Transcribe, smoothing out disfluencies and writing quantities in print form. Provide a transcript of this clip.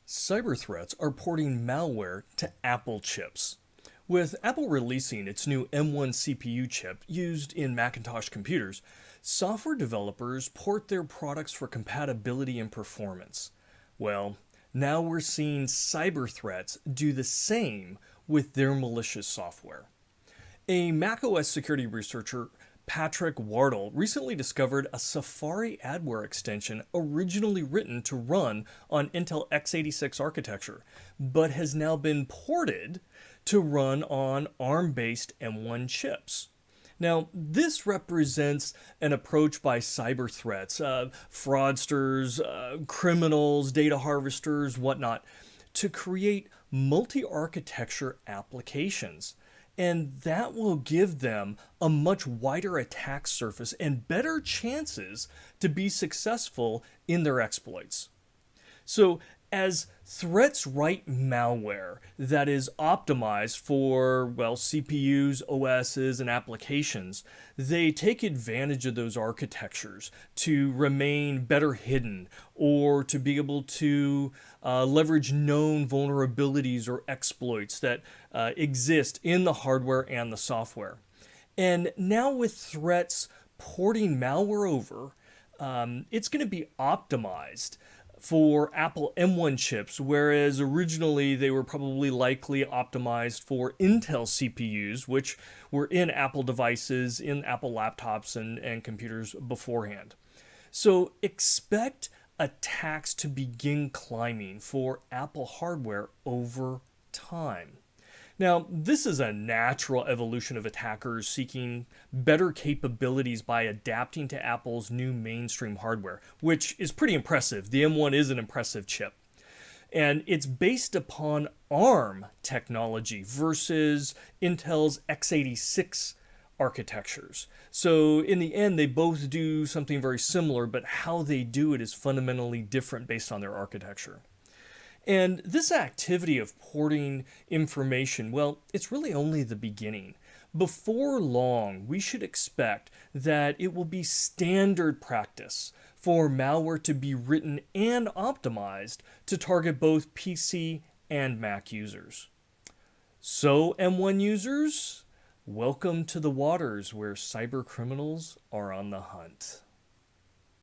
Cyber threats are porting malware to Apple chips. With Apple releasing its new M1 CPU chip used in Macintosh computers, software developers port their products for compatibility and performance. Well, now we're seeing cyber threats do the same with their malicious software. A macOS security researcher, Patrick Wardle, recently discovered a Safari adware extension originally written to run on Intel x86 architecture, but has now been ported to run on ARM-based M1 chips. Now, this represents an approach by cyber threats, fraudsters, criminals, data harvesters, whatnot, to create multi-architecture applications. And that will give them a much wider attack surface and better chances to be successful in their exploits. So, as threats write malware that is optimized for, well, CPUs, OSs, and applications, they take advantage of those architectures to remain better hidden or to be able to leverage known vulnerabilities or exploits that exist in the hardware and the software. And now, with threats porting malware over, it's going to be optimized for Apple M1 chips, whereas originally they were probably likely optimized for Intel CPUs, which were in Apple devices, in Apple laptops and computers beforehand. So expect attacks to begin climbing for Apple hardware over time. Now, this is a natural evolution of attackers seeking better capabilities by adapting to Apple's new mainstream hardware, which is pretty impressive. The M1 is an impressive chip. And it's based upon ARM technology versus Intel's x86 architectures. So in the end, they both do something very similar, but how they do it is fundamentally different based on their architecture. And this activity of porting information, well, it's really only the beginning. Before long, we should expect that it will be standard practice for malware to be written and optimized to target both PC and Mac users. So, M1 users, welcome to the waters where cyber criminals are on the hunt.